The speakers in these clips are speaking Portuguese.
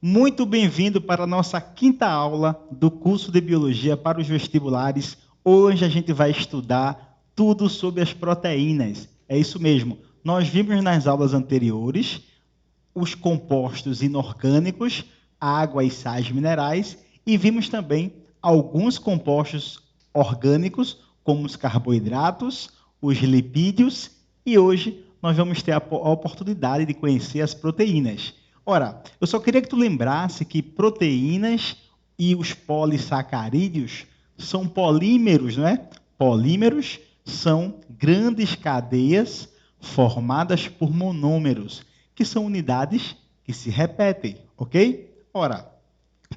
Muito bem-vindo para a nossa quinta aula do curso de Biologia para os vestibulares. Hoje a gente vai estudar tudo sobre as proteínas. É isso mesmo. Nós vimos nas aulas anteriores os compostos inorgânicos, água e sais minerais, e vimos também alguns compostos orgânicos, como os carboidratos, os lipídios, e hoje nós vamos ter a oportunidade de conhecer as proteínas. Ora, eu só queria que tu lembrasse que proteínas e os polissacarídeos são polímeros, não é? Polímeros são grandes cadeias formadas por monômeros, que são unidades que se repetem, ok? Ora,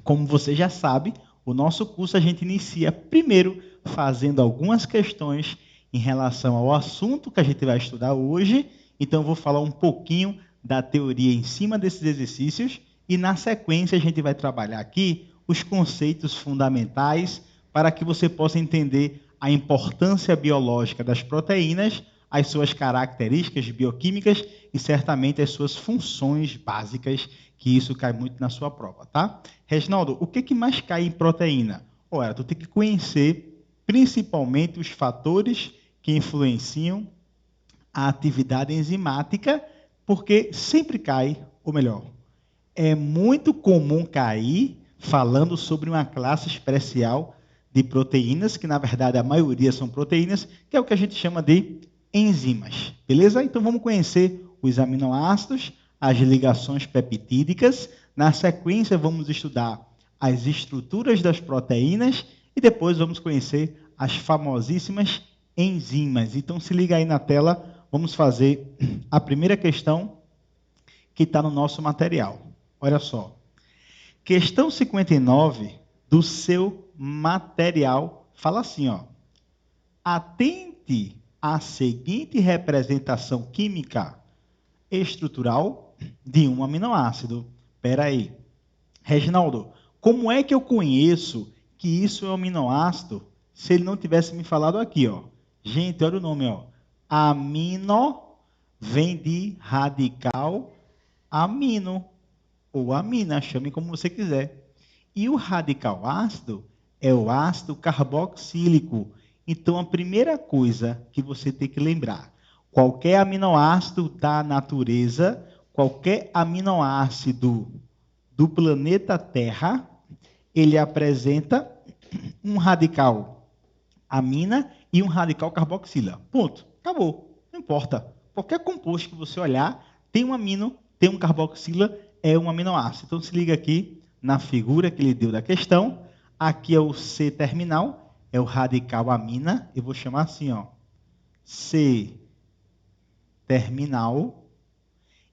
como você já sabe, o nosso curso a gente inicia primeiro fazendo algumas questões em relação ao assunto que a gente vai estudar hoje. Então, eu vou falar um pouquinho da teoria em cima desses exercícios e, na sequência, a gente vai trabalhar aqui os conceitos fundamentais para que você possa entender a importância biológica das proteínas, as suas características bioquímicas e, certamente, as suas funções básicas, que isso cai muito na sua prova, tá? Reginaldo, o que mais cai em proteína? Ora, tu tem que conhecer principalmente os fatores que influenciam a atividade enzimática, porque sempre cai, ou melhor, é muito comum cair falando sobre uma classe especial de proteínas, que na verdade a maioria são proteínas, que é o que a gente chama de enzimas. Beleza? Então vamos conhecer os aminoácidos, as ligações peptídicas. Na sequência vamos estudar as estruturas das proteínas e depois vamos conhecer as famosíssimas enzimas. Então se liga aí na tela, vamos fazer a primeira questão que está no nosso material. Olha só. Questão 59 do seu material fala assim, ó. Atente à seguinte representação química estrutural de um aminoácido. Espera aí. Reginaldo, como é que eu conheço que isso é um aminoácido se ele não tivesse me falado aqui, ó? Gente, olha o nome, ó. Amino vem de radical amino ou amina, chame como você quiser. E o radical ácido é o ácido carboxílico. Então, a primeira coisa que você tem que lembrar, qualquer aminoácido da natureza, qualquer aminoácido do planeta Terra, ele apresenta um radical amina e um radical carboxila. Ponto. Acabou. Não importa. Qualquer composto que você olhar, tem um amino, tem um carboxila, é um aminoácido. Então, se liga aqui na figura que ele deu da questão. Aqui é o C terminal, é o radical amina. Eu vou chamar assim, ó, C terminal.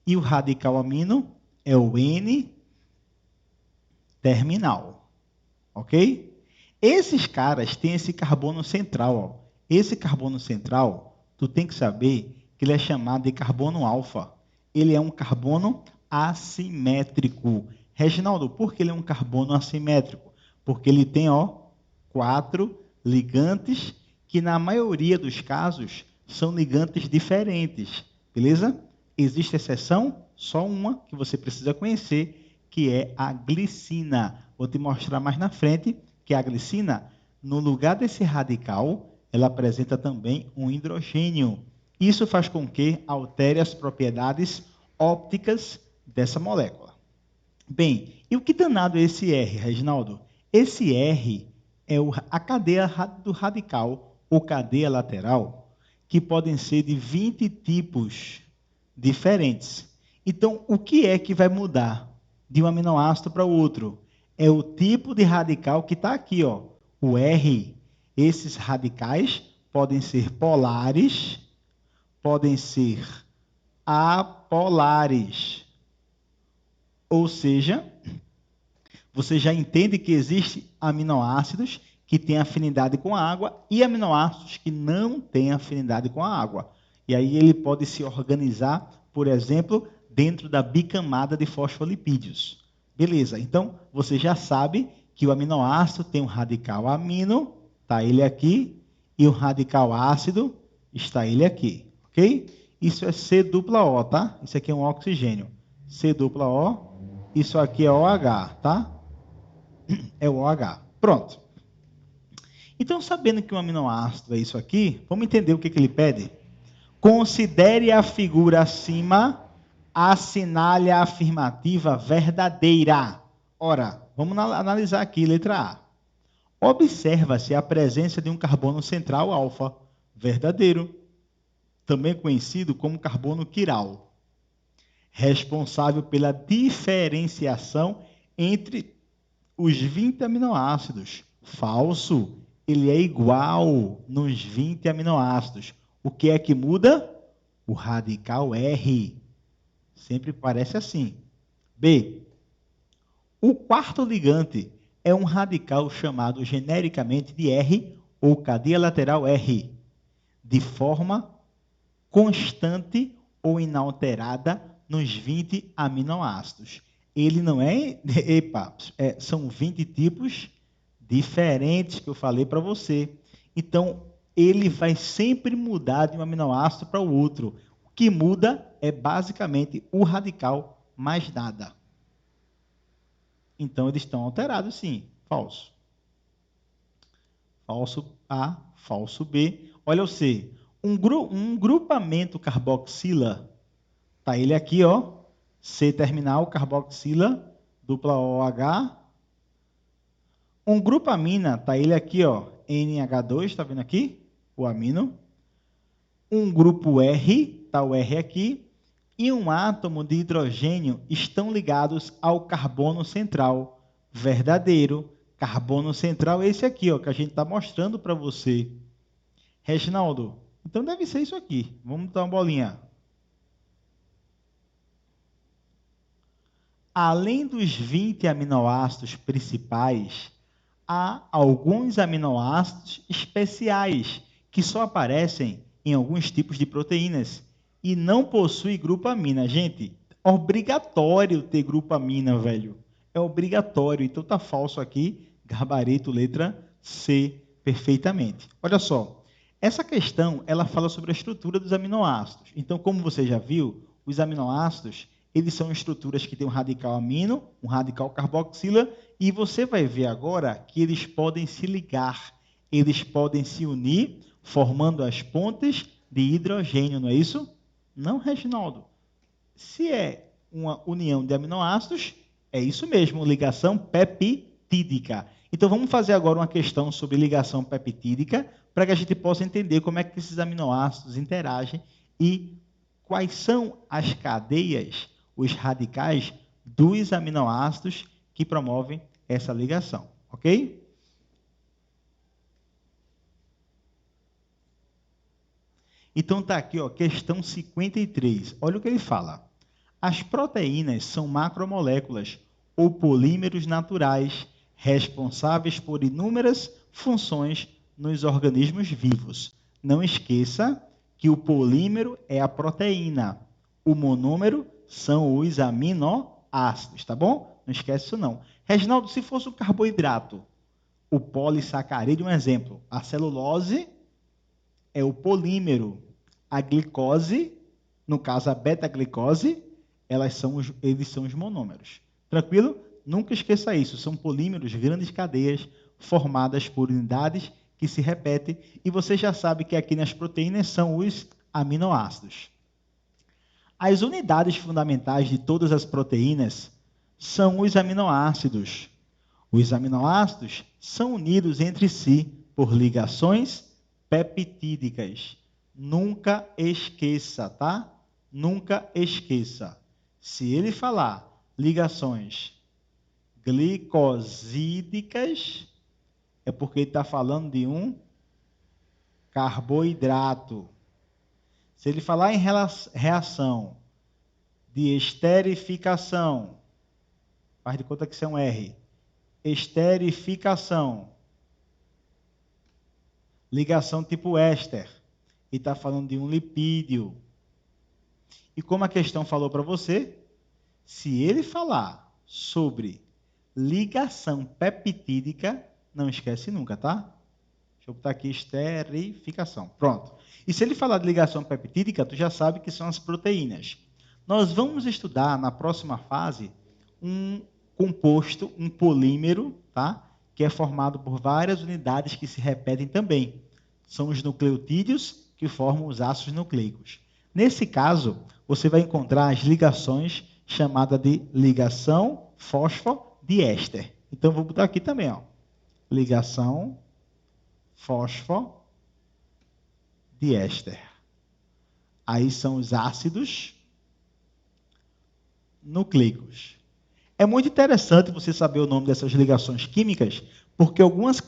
E o radical amino é o N terminal. Ok? Esses caras têm esse carbono central. Ó. Esse carbono central, tu tem que saber que ele é chamado de carbono alfa. Ele é um carbono assimétrico. Reginaldo, por que ele é um carbono assimétrico? Porque ele tem, ó, 4 ligantes que na maioria dos casos são ligantes diferentes. Beleza? Existe exceção? Só uma que você precisa conhecer, que é a glicina. Vou te mostrar mais na frente que a glicina, no lugar desse radical, ela apresenta também um hidrogênio. Isso faz com que altere as propriedades ópticas dessa molécula. Bem, e o que danado é esse R, Reginaldo? Esse R é a cadeia do radical ou cadeia lateral, que podem ser de 20 tipos diferentes. Então, o que é que vai mudar de um aminoácido para o outro? É o tipo de radical que está aqui, ó, o R. Esses radicais podem ser polares, podem ser apolares. Ou seja, você já entende que existem aminoácidos que têm afinidade com a água e aminoácidos que não têm afinidade com a água. E aí ele pode se organizar, por exemplo, dentro da bicamada de fosfolipídios. Beleza, então você já sabe que o aminoácido tem um radical amino, está ele aqui, e o radical ácido está ele aqui, ok? Isso é C dupla O, tá? Isso aqui é um oxigênio. C dupla O Isso aqui é OH, tá? É o OH. Pronto. Então, sabendo que um aminoácido é isso aqui, vamos entender o que ele pede? Considere a figura acima, assinale a afirmativa verdadeira. Ora, vamos analisar aqui, letra A. Observa-se a presença de um carbono central alfa, verdadeiro, também conhecido como carbono quiral, responsável pela diferenciação entre os 20 aminoácidos. Falso, ele é igual nos 20 aminoácidos. O que é que muda? O radical R. Sempre parece assim. B. O quarto ligante é um radical chamado genericamente de R ou cadeia lateral R, de forma constante ou inalterada nos 20 aminoácidos. Ele não é... são 20 tipos diferentes que eu falei para você. Então, ele vai sempre mudar de um aminoácido para o outro. O que muda é basicamente o radical, mais nada. Então, eles estão alterados, sim. Falso. Falso A, falso B. Olha o C. Um grupamento carboxila, tá ele aqui, ó. C terminal, carboxila, dupla OH. Um grupamina, tá ele aqui, ó. NH2, tá vendo aqui? O amino. Um grupo R, tá o R aqui. E um átomo de hidrogênio estão ligados ao carbono central. Verdadeiro. Carbono central é esse aqui, ó, que a gente está mostrando para você. Reginaldo, então deve ser isso aqui. Vamos dar uma bolinha. Além dos 20 aminoácidos principais, há alguns aminoácidos especiais que só aparecem em alguns tipos de proteínas e não possuem grupamina. Gente, é obrigatório ter grupamina, velho. É obrigatório. Então tá falso aqui, gabarito, letra C, perfeitamente. Olha só, essa questão, ela fala sobre a estrutura dos aminoácidos. Então, como você já viu, os aminoácidos, eles são estruturas que têm um radical amino, um radical carboxila, e você vai ver agora que eles podem se ligar, eles podem se unir, formando as pontes de hidrogênio, não é isso? Não, Reginaldo. Se é uma união de aminoácidos, é isso mesmo, ligação peptídica. Então, vamos fazer agora uma questão sobre ligação peptídica, para que a gente possa entender como é que esses aminoácidos interagem e quais são as cadeias, os radicais dos aminoácidos que promovem essa ligação, ok? Então está aqui, ó, questão 53. Olha o que ele fala. As proteínas são macromoléculas ou polímeros naturais responsáveis por inúmeras funções nos organismos vivos. Não esqueça que o polímero é a proteína. O monômero são os aminoácidos, tá bom? Não esquece isso não. Reginaldo, se fosse o carboidrato, o polissacarídeo, um exemplo. A celulose é o polímero. A glicose, no caso a beta-glicose, eles são os monômeros. Tranquilo? Nunca esqueça isso. São polímeros, grandes cadeias, formadas por unidades que se repetem. E você já sabe que aqui nas proteínas são os aminoácidos. As unidades fundamentais de todas as proteínas são os aminoácidos. Os aminoácidos são unidos entre si por ligações peptídicas. Nunca esqueça, tá? Nunca esqueça. Se ele falar ligações glicosídicas, é porque ele está falando de um carboidrato. Se ele falar em reação de esterificação, faz de conta que isso é um R. Esterificação. Ligação tipo éster. E está falando de um lipídio. E como a questão falou para você, se ele falar sobre ligação peptídica, não esquece nunca, tá? Deixa eu botar aqui esterificação. Pronto. E se ele falar de ligação peptídica, tu já sabe que são as proteínas. Nós vamos estudar na próxima fase um composto, um polímero, tá? Que é formado por várias unidades que se repetem também. São os nucleotídeos que formam os ácidos nucleicos. Nesse caso, você vai encontrar as ligações chamadas de ligação fosfodiéster. Então, vou botar aqui também, ó. Ligação fosfodiéster. Aí são os ácidos nucleicos. É muito interessante você saber o nome dessas ligações químicas, porque algumas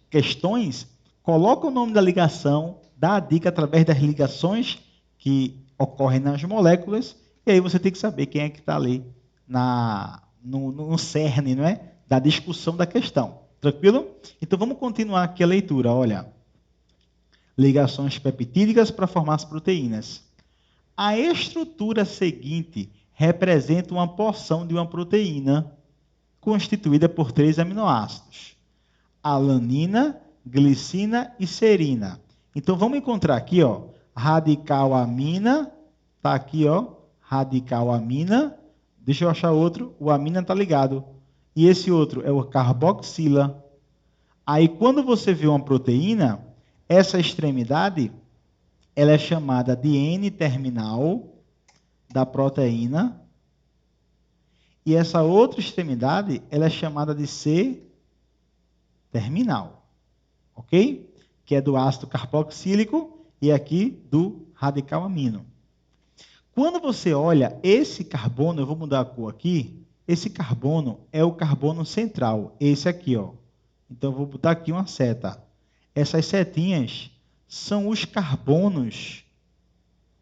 questões colocam o nome da ligação, dá a dica através das ligações que ocorrem nas moléculas, e aí você tem que saber quem é que está ali no cerne, não é? Da discussão da questão. Tranquilo? Então vamos continuar aqui a leitura. Olha, ligações peptídicas para formar as proteínas. A estrutura seguinte representa uma porção de uma proteína constituída por 3 aminoácidos: alanina, glicina e serina. Então vamos encontrar aqui, ó, radical amina, tá aqui, ó, radical amina. Deixa eu achar outro, o amina tá ligado. E esse outro é o carboxila. Aí quando você vê uma proteína, essa extremidade ela é chamada de N-terminal da proteína, e essa outra extremidade ela é chamada de C-terminal, ok? Que é do ácido carboxílico e aqui do radical amino. Quando você olha esse carbono, eu vou mudar a cor aqui, esse carbono é o carbono central, esse aqui, ó. Então eu vou botar aqui uma seta. Essas setinhas são os carbonos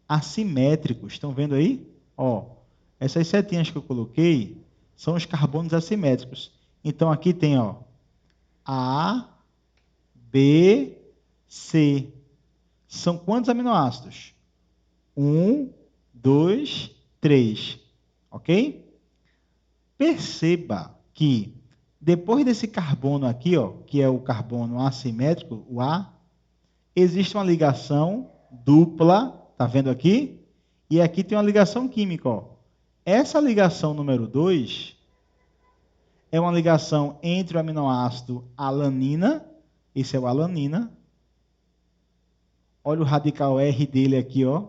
assimétricos. Estão vendo aí? Ó, essas setinhas que eu coloquei são os carbonos assimétricos. Então aqui tem, ó, A, B, C. São quantos aminoácidos? 1, 2, 3. Ok? Perceba que depois desse carbono aqui, ó, que é o carbono assimétrico, o A, existe uma ligação dupla, tá vendo aqui? E aqui tem uma ligação química, ó. Essa ligação número 2 é uma ligação entre o aminoácido alanina, esse é o alanina. Olha o radical R dele aqui, ó.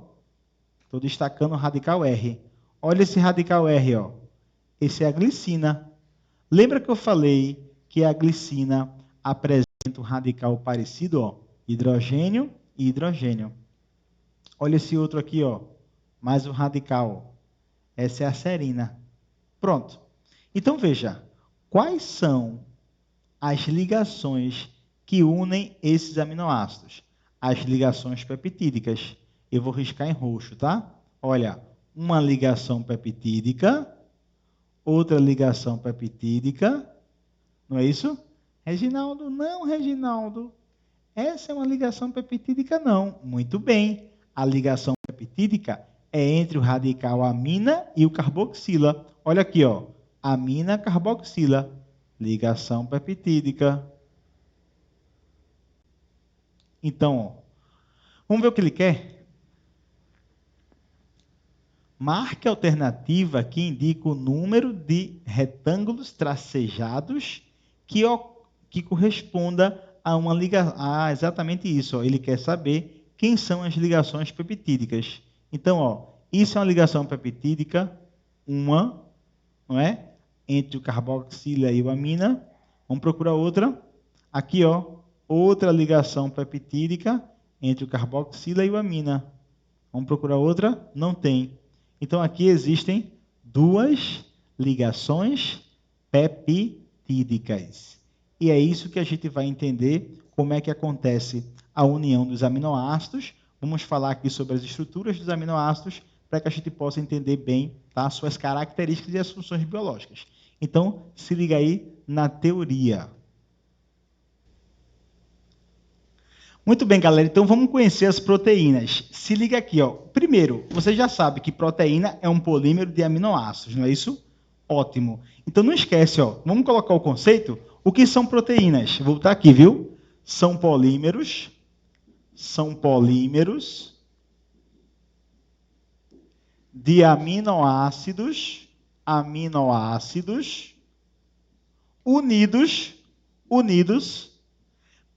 Estou destacando o radical R. Olha esse radical R, ó. Esse é a glicina. Lembra que eu falei que a glicina apresenta um radical parecido, ó, hidrogênio e hidrogênio. Olha esse outro aqui, ó, mais um radical. Essa é a serina. Pronto. Então veja, quais são as ligações que unem esses aminoácidos? As ligações peptídicas. Eu vou riscar em roxo, tá? Olha, uma ligação peptídica, outra ligação peptídica. Não é isso? Reginaldo, não, Reginaldo. Essa é uma ligação peptídica, não. Muito bem. A ligação peptídica é entre o radical amina e o carboxila. Olha aqui, ó. Amina, carboxila. Ligação peptídica. Então, ó, vamos ver o que ele quer? Marque a alternativa que indica o número de retângulos tracejados que corresponda a uma ligação. Ah, exatamente isso. Ó. Ele quer saber quem são as ligações peptídicas. Então, ó, isso é uma ligação peptídica, uma, não é? Entre o carboxila e o amina. Vamos procurar outra. Aqui, ó, outra ligação peptídica entre o carboxila e o amina. Vamos procurar outra? Não tem. Então, aqui existem 2 ligações peptídicas. E é isso que a gente vai entender como é que acontece a união dos aminoácidos. Vamos falar aqui sobre as estruturas dos aminoácidos para que a gente possa entender bem, tá, suas características e as funções biológicas. Então, se liga aí na teoria. Muito bem, galera. Então, vamos conhecer as proteínas. Se liga aqui, ó. Primeiro, você já sabe que proteína é um polímero de aminoácidos, não é isso? Ótimo. Então, não esquece, ó. Vamos colocar o conceito? O que são proteínas? Vou botar aqui, viu? São polímeros de aminoácidos aminoácidos unidos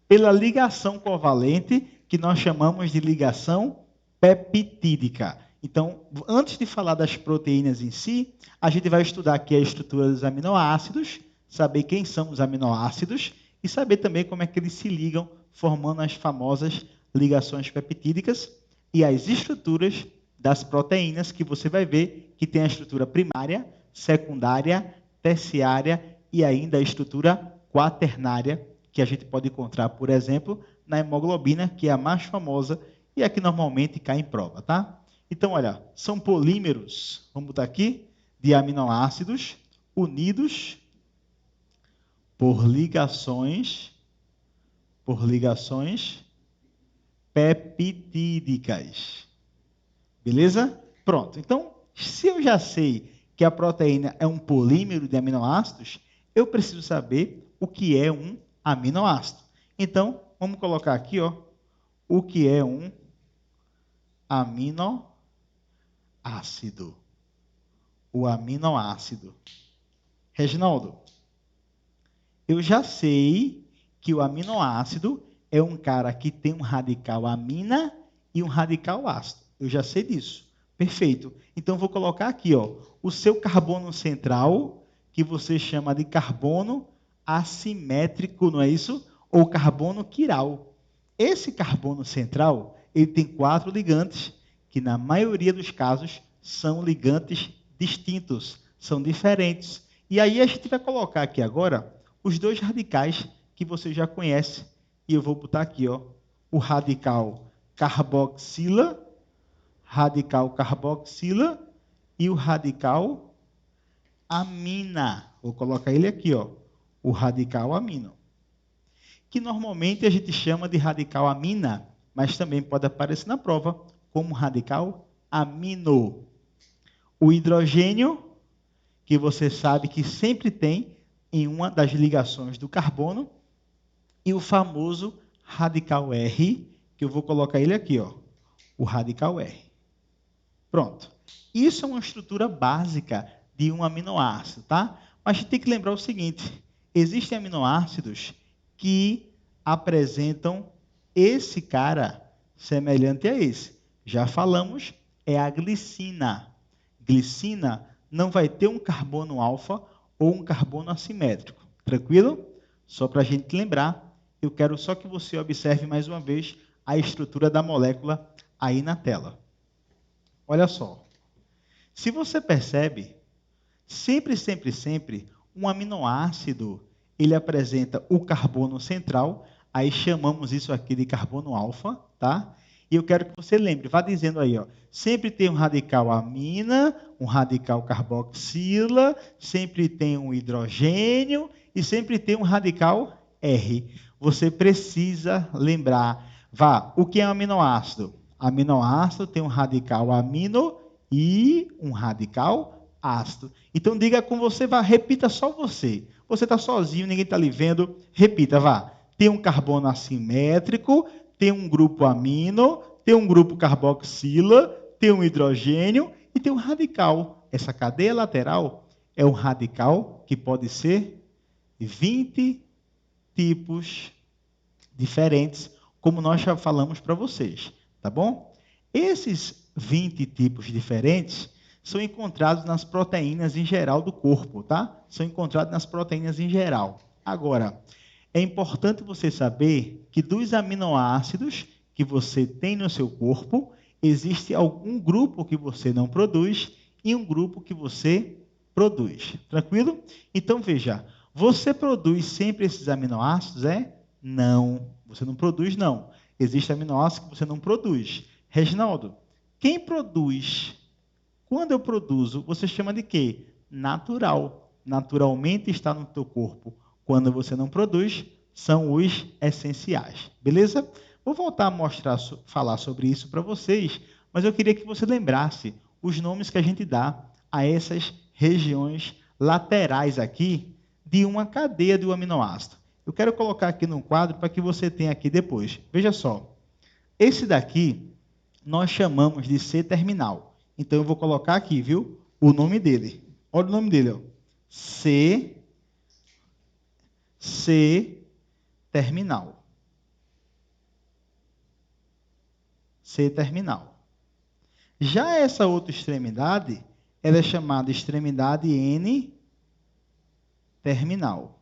pela ligação covalente, que nós chamamos de ligação peptídica. Então, antes de falar das proteínas em si, a gente vai estudar aqui a estrutura dos aminoácidos, saber quem são os aminoácidos e saber também como é que eles se ligam, formando as famosas ligações peptídicas e as estruturas das proteínas, que você vai ver que tem a estrutura primária, secundária, terciária e ainda a estrutura quaternária, que a gente pode encontrar, por exemplo, na hemoglobina, que é a mais famosa e a que normalmente cai em prova, tá? Então, olha, são polímeros, vamos botar aqui, de aminoácidos unidos por ligações peptídicas. Beleza? Pronto. Então, se eu já sei que a proteína é um polímero de aminoácidos, eu preciso saber o que é um aminoácido. Então, vamos colocar aqui, ó, o que é um aminoácido. O aminoácido. Reginaldo, eu já sei que o aminoácido é um cara que tem um radical amina e um radical ácido. Eu já sei disso. Perfeito. Então, vou colocar aqui, ó, o seu carbono central, que você chama de carbono assimétrico, não é isso? Ou carbono quiral. Esse carbono central, ele tem 4 ligantes, que na maioria dos casos são ligantes distintos, são diferentes. E aí a gente vai colocar aqui agora os 2 radicais que você já conhece. E eu vou botar aqui, ó, o radical carboxila e o radical amina. Vou colocar ele aqui, ó, o radical amino, que normalmente a gente chama de radical amina, mas também pode aparecer na prova como radical amino. O hidrogênio, que você sabe que sempre tem em uma das ligações do carbono, e o famoso radical R, que eu vou colocar ele aqui, ó, o radical R. Pronto. Isso é uma estrutura básica de um aminoácido, tá? Mas a gente tem que lembrar o seguinte: existem aminoácidos que apresentam esse cara semelhante a esse. Já falamos, é a glicina. Glicina não vai ter um carbono alfa ou um carbono assimétrico. Tranquilo? Só para a gente lembrar, eu quero só que você observe mais uma vez a estrutura da molécula aí na tela. Olha só. Se você percebe, sempre, um aminoácido, ele apresenta o carbono central, aí chamamos isso aqui de carbono alfa, tá? E eu quero que você lembre, vá dizendo aí, ó, sempre tem um radical amina, um radical carboxila, sempre tem um hidrogênio e sempre tem um radical R. Você precisa lembrar, vá, o que é um aminoácido? Aminoácido tem um radical amino e um radical ácido. Então, diga com você, vá, repita só você. Você está sozinho, ninguém está lhe vendo. Repita, vá. Tem um carbono assimétrico, tem um grupo amino, tem um grupo carboxila, tem um hidrogênio e tem um radical. Essa cadeia lateral é um radical que pode ser 20 tipos diferentes, como nós já falamos para vocês, tá bom? Esses 20 tipos diferentes são encontrados nas proteínas em geral do corpo, tá? São encontrados nas proteínas em geral. Agora, é importante você saber que dos aminoácidos que você tem no seu corpo, existe algum grupo que você não produz e um grupo que você produz. Tranquilo? Então, veja, você produz sempre esses aminoácidos, é? Não, você não produz, não. Existem aminoácidos que você não produz. Reginaldo, quem produz? Quando eu produzo, você chama de quê? Natural. Naturalmente está no teu corpo. Quando você não produz, são os essenciais. Beleza? Vou voltar a mostrar, falar sobre isso para vocês, mas eu queria que você lembrasse os nomes que a gente dá a essas regiões laterais aqui de uma cadeia de um aminoácido. Eu quero colocar aqui num quadro para que você tenha aqui depois. Veja só. Esse daqui nós chamamos de C-terminal. Então eu vou colocar aqui, viu? O nome dele. Olha o nome dele, ó. C terminal. C terminal. Já essa outra extremidade, ela é chamada extremidade N terminal.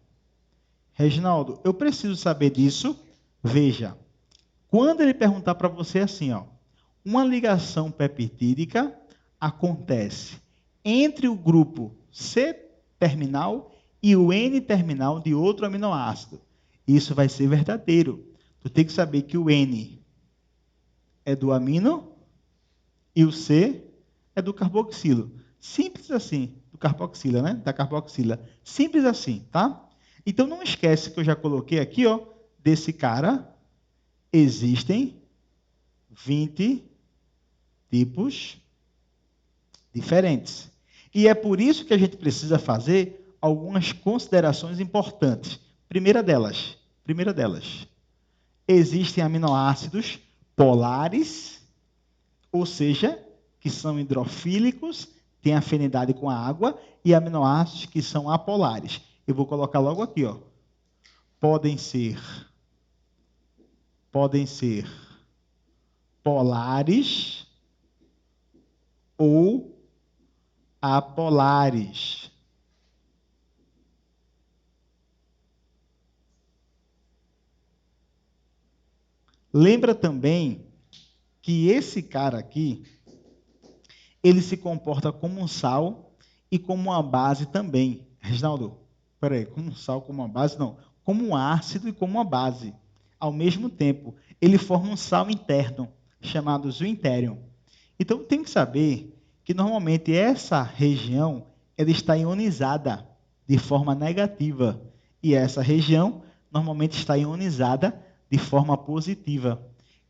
Reginaldo, eu preciso saber disso. Veja, quando ele perguntar para você assim, ó, uma ligação peptídica acontece entre o grupo C terminal e o N terminal de outro aminoácido. Isso vai ser verdadeiro. Tu tem que saber que o N é do amino e o C é do carboxilo. Simples assim, do carboxila, né? Da carboxila. Simples assim, tá? Então não esquece que eu já coloquei aqui, ó, desse cara existem 20 tipos diferentes. E é por isso que a gente precisa fazer algumas considerações importantes. Primeira delas, existem aminoácidos polares, ou seja, que são hidrofílicos, têm afinidade com a água, e aminoácidos que são apolares. Eu vou colocar logo aqui, ó. Podem ser polares ou apolares. Lembra também que esse cara aqui, ele se comporta como um sal e como uma base também. Reginaldo, peraí, como um sal, como uma base? Não, como um ácido e como uma base. Ao mesmo tempo, ele forma um sal interno, chamado zwinterium. Então, tem que saber que, normalmente, essa região ela está ionizada de forma negativa. E essa região, normalmente, está ionizada de forma positiva.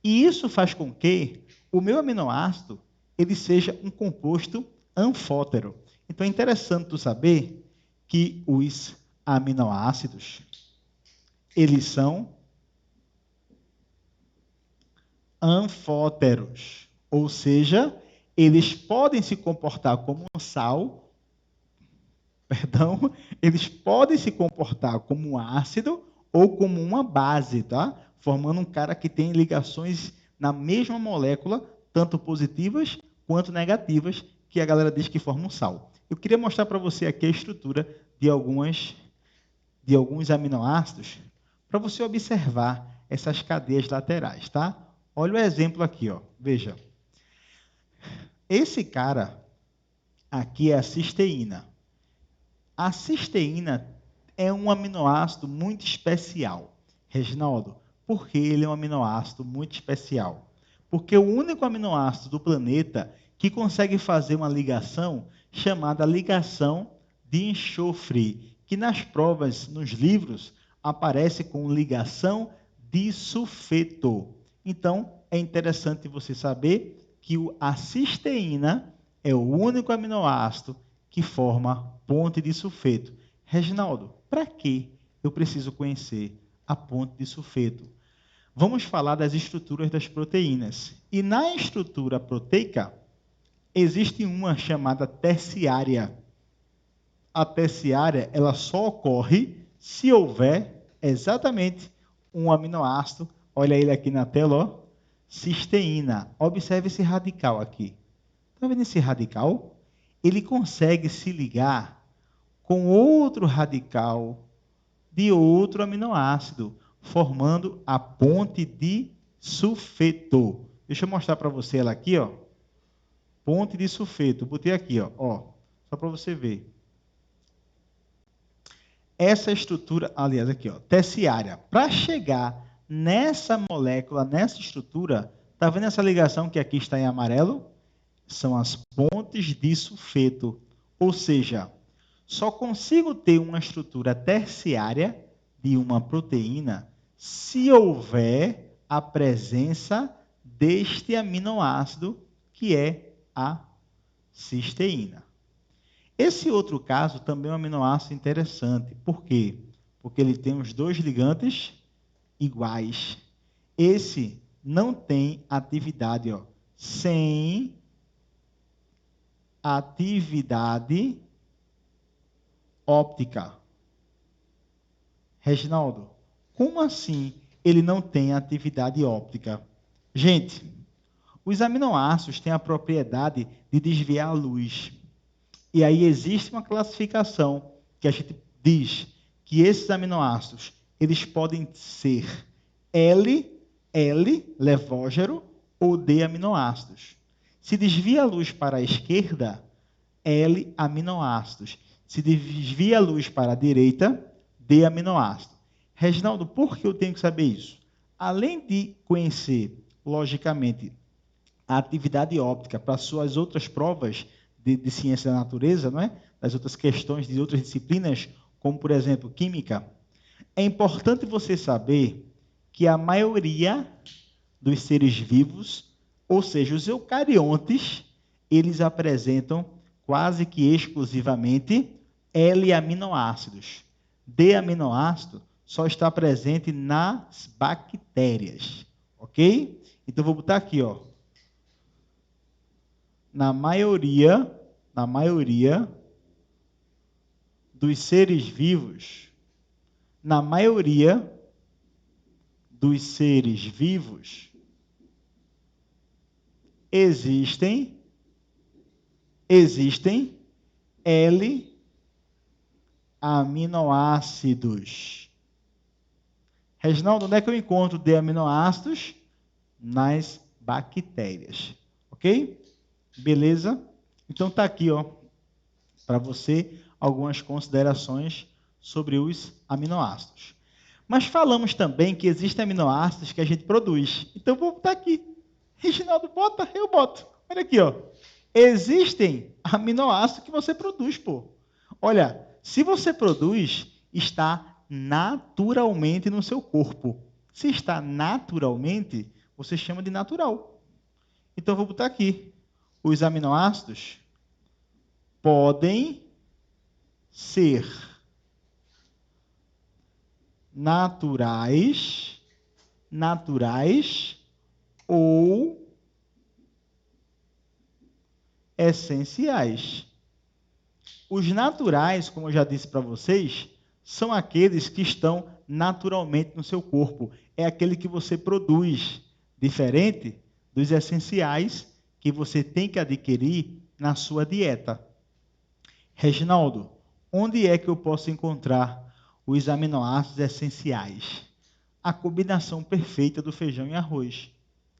E isso faz com que o meu aminoácido ele seja um composto anfótero. Então, é interessante tu saber que os aminoácidos, eles são anfóteros, ou seja, eles podem se comportar como um sal, eles podem se comportar como um ácido ou como uma base, tá? Formando um cara que tem ligações na mesma molécula, tanto positivas quanto negativas, que a galera diz que formam um sal. Eu queria mostrar para você aqui a estrutura de alguns aminoácidos, para você observar essas cadeias laterais, tá? Olha o exemplo aqui, ó. Veja. Esse cara aqui é a cisteína. A cisteína é um aminoácido muito especial. Reginaldo, por que ele é um aminoácido muito especial? Porque é o único aminoácido do planeta que consegue fazer uma ligação chamada ligação de enxofre, que nas provas, nos livros, aparece com ligação de sulfeto. Então, é interessante você saber que a cisteína é o único aminoácido que forma ponte de sulfeto. Reginaldo, para que eu preciso conhecer a ponte de sulfeto? Vamos falar das estruturas das proteínas. E na estrutura proteica, existe uma chamada terciária. A terciária, ela só ocorre se houver exatamente um aminoácido. Olha ele aqui na tela, ó. Cisteína. Observe esse radical aqui. Está vendo esse radical? Ele consegue se ligar com outro radical de outro aminoácido, formando a ponte de sulfeto. Deixa eu mostrar para você ela aqui, ó. Ponte de sulfeto. Botei aqui, ó, só para você ver. Essa estrutura, aliás, aqui, ó, terciária. Para chegar nessa molécula, nessa estrutura, tá vendo essa ligação que aqui está em amarelo? São as pontes de sulfeto. Ou seja, só consigo ter uma estrutura terciária de uma proteína se houver a presença deste aminoácido, que é a cisteína. Esse outro caso também é um aminoácido interessante. Por quê? Porque ele tem os dois ligantes iguais. Esse não tem atividade, ó, sem atividade óptica. Reginaldo, como assim ele não tem atividade óptica? Gente, os aminoácidos têm a propriedade de desviar a luz. E aí existe uma classificação que a gente diz que esses aminoácidos, eles podem ser levógero, ou D aminoácidos. Se desvia a luz para a esquerda, L aminoácidos. Se desvia a luz para a direita, D aminoácido. Reginaldo, por que eu tenho que saber isso? Além de conhecer, logicamente, a atividade óptica para suas outras provas de ciência da natureza, não é? Das outras questões de outras disciplinas, como, por exemplo, química, é importante você saber que a maioria dos seres vivos, ou seja, os eucariontes, eles apresentam quase que exclusivamente L-aminoácidos. D-aminoácido só está presente nas bactérias, ok? Então, vou botar aqui, ó. Na maioria dos seres vivos, na maioria dos seres vivos, existem L-aminoácidos. Reginaldo, onde é que eu encontro D-aminoácidos? Nas bactérias. Ok? Beleza? Então tá aqui, ó, para você algumas considerações sobre os aminoácidos. Mas falamos também que existem aminoácidos que a gente produz. Então vou botar aqui. Reginaldo, bota, eu boto. Olha aqui, ó. Existem aminoácidos que você produz, pô. Olha, se você produz, está naturalmente no seu corpo. Se está naturalmente, você chama de natural. Então, eu vou botar aqui. Os aminoácidos podem ser naturais ou essenciais. Os naturais, como eu já disse para vocês, são aqueles que estão naturalmente no seu corpo. É aquele que você produz, diferente dos essenciais que você tem que adquirir na sua dieta. Reginaldo, onde é que eu posso encontrar os aminoácidos essenciais? A combinação perfeita do feijão e arroz,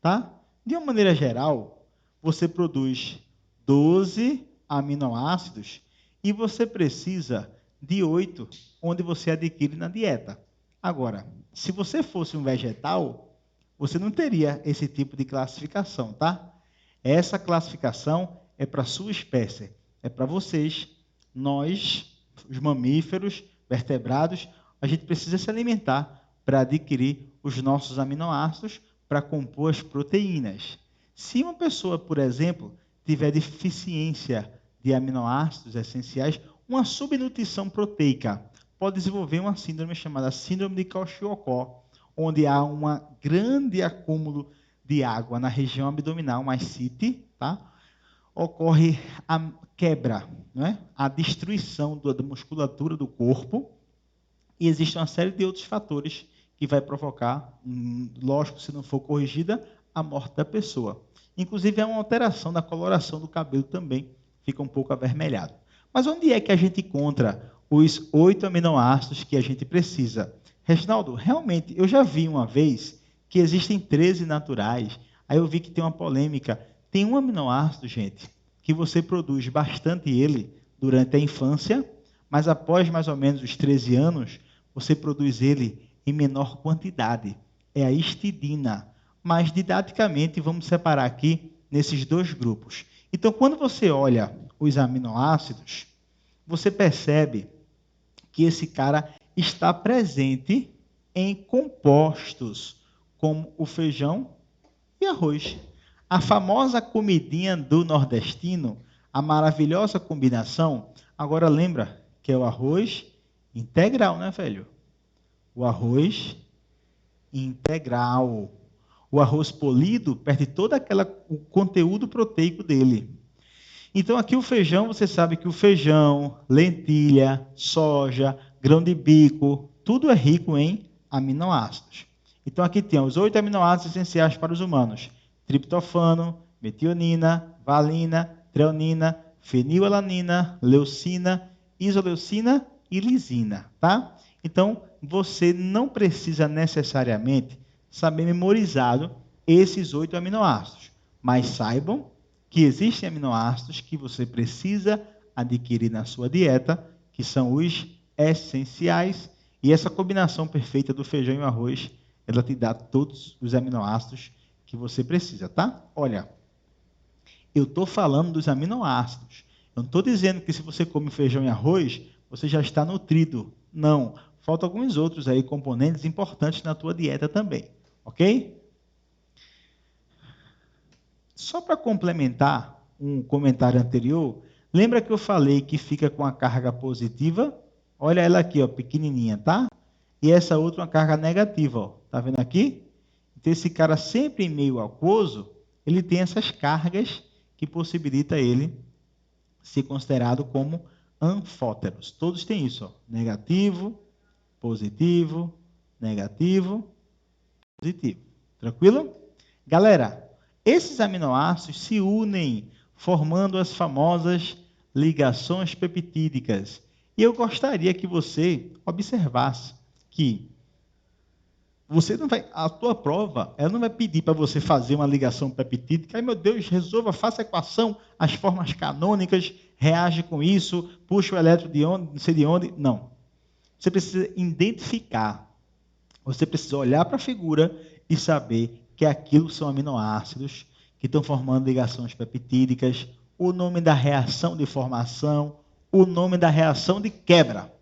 tá? De uma maneira geral, você produz 12 aminoácidos e você precisa de 8, onde você adquire na dieta. Agora, se você fosse um vegetal, você não teria esse tipo de classificação, tá? Essa classificação é para a sua espécie, é para vocês. Nós, os mamíferos, vertebrados, a gente precisa se alimentar para adquirir os nossos aminoácidos para compor as proteínas. Se uma pessoa, por exemplo, tiver deficiência de aminoácidos essenciais, uma subnutrição proteica pode desenvolver uma síndrome chamada síndrome de Kwashiorkor, onde há um grande acúmulo de água na região abdominal, mais CIT, tá? Ocorre a quebra, né? A destruição da musculatura do corpo, e existe uma série de outros fatores que vai provocar, lógico, se não for corrigida, a morte da pessoa. Inclusive, é uma alteração da coloração do cabelo também, fica um pouco avermelhado. Mas onde é que a gente encontra os 8 aminoácidos que a gente precisa? Reginaldo, realmente, eu já vi uma vez que existem 13 naturais, aí eu vi que tem uma polêmica. Tem um aminoácido, gente, que você produz bastante ele durante a infância, mas após mais ou menos os 13 anos, você produz ele em menor quantidade. É a histidina. Mas, didaticamente, vamos separar aqui nesses dois grupos. Então, quando você olha os aminoácidos, você percebe que esse cara está presente em compostos, como o feijão e arroz. A famosa comidinha do nordestino, a maravilhosa combinação, agora lembra que é o arroz integral, né, velho? O arroz integral. O arroz polido perde todo o conteúdo proteico dele. Então, aqui o feijão, você sabe que o feijão, lentilha, soja, grão de bico, tudo é rico em aminoácidos. Então, aqui tem os 8 aminoácidos essenciais para os humanos: triptofano, metionina, valina, treonina, fenilalanina, leucina, isoleucina e lisina, tá? Então, você não precisa necessariamente saber memorizado esses 8 aminoácidos, mas saibam que existem aminoácidos que você precisa adquirir na sua dieta, que são os essenciais, e essa combinação perfeita do feijão e o arroz, ela te dá todos os aminoácidos que você precisa, tá? Olha, eu estou falando dos aminoácidos. Eu não estou dizendo que se você come feijão e arroz, você já está nutrido. Não. Faltam alguns outros aí componentes importantes na tua dieta também, ok? Só para complementar um comentário anterior, lembra que eu falei que fica com a carga positiva? Olha ela aqui, ó, pequenininha, tá? E essa outra uma carga negativa, ó. Tá vendo aqui? Então esse cara sempre em meio aquoso, ele tem essas cargas que possibilita ele ser considerado como anfóteros. Todos têm isso, ó. Negativo, positivo, negativo, positivo. Tranquilo? Galera, esses aminoácidos se unem, formando as famosas ligações peptídicas. E eu gostaria que você observasse que você não vai, a tua prova, ela não vai pedir para você fazer uma ligação peptídica. Ai, meu Deus, resolva, faça a equação, as formas canônicas, reage com isso, puxa o elétron de onde, não sei de onde. Não. Você precisa identificar. Você precisa olhar para a figura e saber que aquilo são aminoácidos que estão formando ligações peptídicas, o nome da reação de formação, o nome da reação de quebra.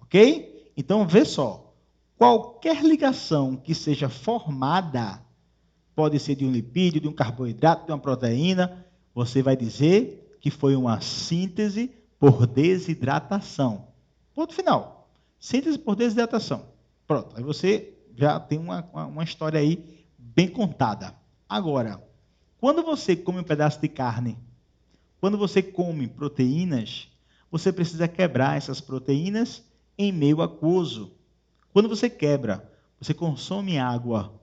Ok? Então, vê só. Qualquer ligação que seja formada, pode ser de um lipídio, de um carboidrato, de uma proteína, você vai dizer que foi uma síntese por desidratação. Ponto final. Síntese por desidratação. Pronto. Aí você já tem uma história aí bem contada. Agora, quando você come um pedaço de carne, quando você come proteínas, você precisa quebrar essas proteínas em meio aquoso. Quando você quebra, você consome água,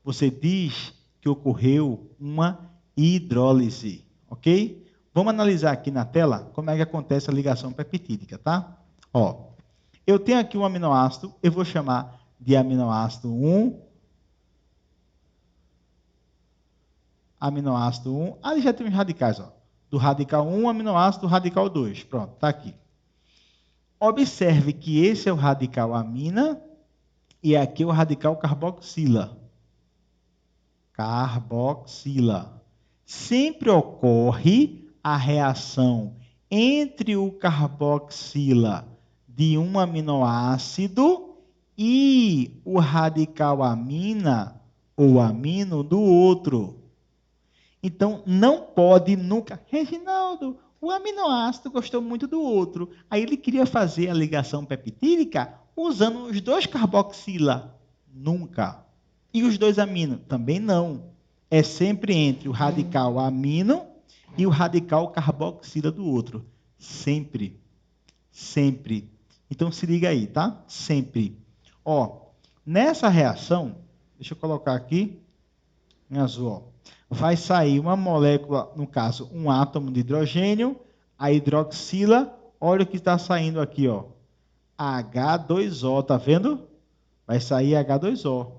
você diz que ocorreu uma hidrólise, ok? Vamos analisar aqui na tela como é que acontece a ligação peptídica, tá? Ó, eu tenho aqui um aminoácido, eu vou chamar de aminoácido 1, aminoácido 1, ali já tem os radicais, ó, do radical 1, aminoácido, do radical 2, pronto, tá aqui. Observe que esse é o radical amina e aqui é o radical carboxila. Carboxila. Sempre ocorre a reação entre o carboxila de um aminoácido e o radical amina ou amino do outro. Então, não pode nunca. Reginaldo, o aminoácido gostou muito do outro. Aí ele queria fazer a ligação peptídica usando os dois carboxila. Nunca. E os dois amino? Também não. É sempre entre o radical amino e o radical carboxila do outro. Sempre. Sempre. Então se liga aí, tá? Sempre. Ó, nessa reação, deixa eu colocar aqui em azul, ó, vai sair uma molécula, no caso, um átomo de hidrogênio, a hidroxila, olha o que está saindo aqui, ó. H2O, tá vendo? Vai sair H2O.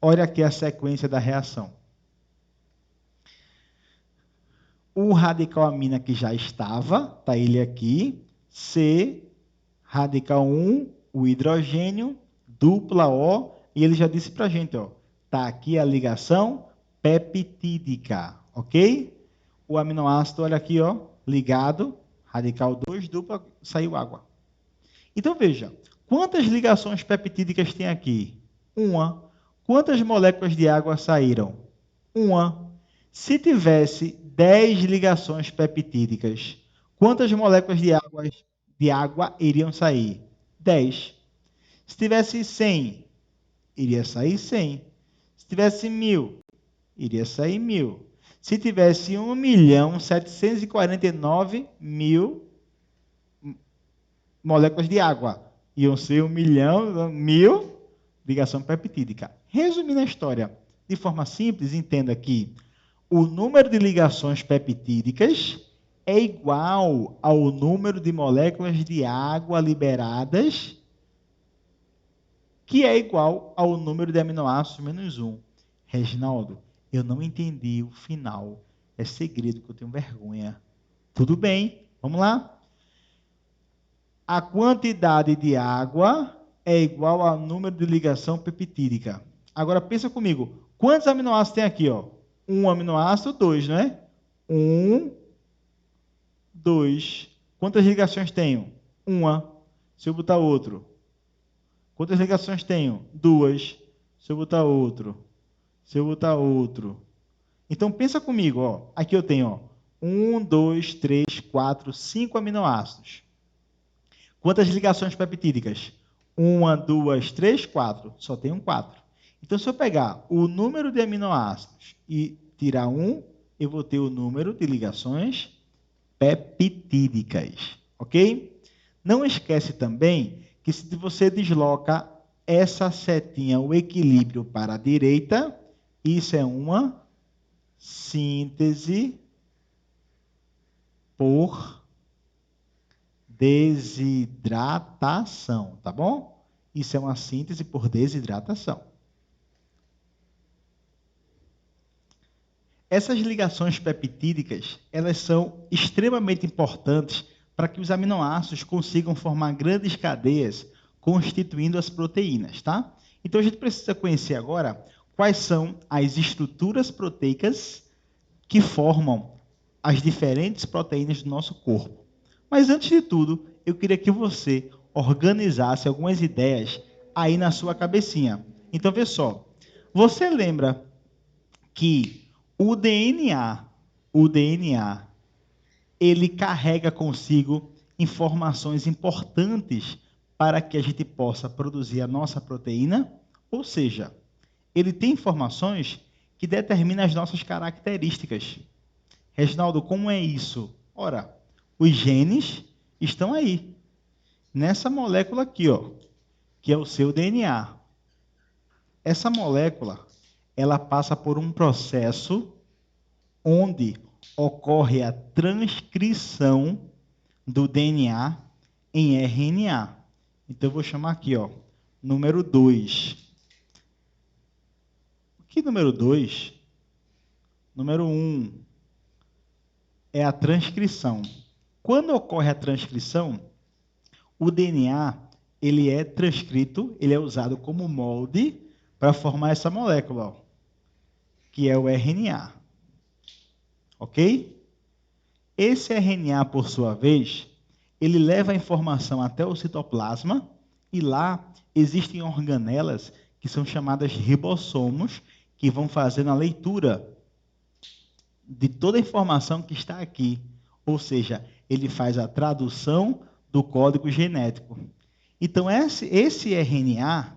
Olha aqui a sequência da reação. O radical amina que já estava, tá ele aqui, C, radical 1, o hidrogênio, dupla O, e ele já disse para a gente, ó, tá aqui a ligação peptídica, ok? O aminoácido, olha aqui, ó, ligado, radical 2, dupla, saiu água. Então veja, quantas ligações peptídicas tem aqui? Uma. Quantas moléculas de água saíram? Uma. Se tivesse 10 ligações peptídicas, quantas moléculas de água iriam sair? 10. Se tivesse 100, iria sair 100. Se tivesse 1000, iria sair 1000. Se tivesse 1.749.000 moléculas de água, iam ser 1.000.000 ligação peptídica. Resumindo a história, de forma simples, entenda que o número de ligações peptídicas é igual ao número de moléculas de água liberadas, que é igual ao número de aminoácidos menos 1. Reginaldo, eu não entendi o final. É segredo que eu tenho vergonha. Tudo bem, vamos lá? A quantidade de água é igual ao número de ligação peptídica. Agora pensa comigo, quantos aminoácidos tem aqui? Ó? Um aminoácido, 2, não é? 1, 2. Quantas ligações tenho? Uma. Se eu botar outro. Quantas ligações tenho? 2. Se eu botar outro. Se eu botar outro. Então pensa comigo, ó. Aqui eu tenho 1, 2, 3, 4, 5 aminoácidos. Quantas ligações peptídicas? 1, 2, 3, 4. Só tenho 4. Então, se eu pegar o número de aminoácidos e tirar 1, eu vou ter o número de ligações peptídicas. Ok? Não esquece também que se você desloca essa setinha, o equilíbrio para a direita, isso é uma síntese por desidratação, tá bom? Isso é uma síntese por desidratação. Essas ligações peptídicas, elas são extremamente importantes para que os aminoácidos consigam formar grandes cadeias constituindo as proteínas, tá? Então a gente precisa conhecer agora quais são as estruturas proteicas que formam as diferentes proteínas do nosso corpo. Mas antes de tudo, eu queria que você organizasse algumas ideias aí na sua cabecinha. Então, vê só. Você lembra que o DNA, ele carrega consigo informações importantes para que a gente possa produzir a nossa proteína? Ou seja, ele tem informações que determinam as nossas características. Reginaldo, como é isso? Ora, os genes estão aí, nessa molécula aqui, ó, que é o seu DNA. Essa molécula, ela passa por um processo onde ocorre a transcrição do DNA em RNA. Então, eu vou chamar aqui, ó, número 2. Que número 2? Número 1 é a transcrição. Quando ocorre a transcrição, o DNA ele é transcrito, ele é usado como molde para formar essa molécula, ó, que é o RNA. Ok? Esse RNA, por sua vez, ele leva a informação até o citoplasma e lá existem organelas que são chamadas ribossomos, que vão fazendo a leitura de toda a informação que está aqui. Ou seja, ele faz a tradução do código genético. Então, esse RNA,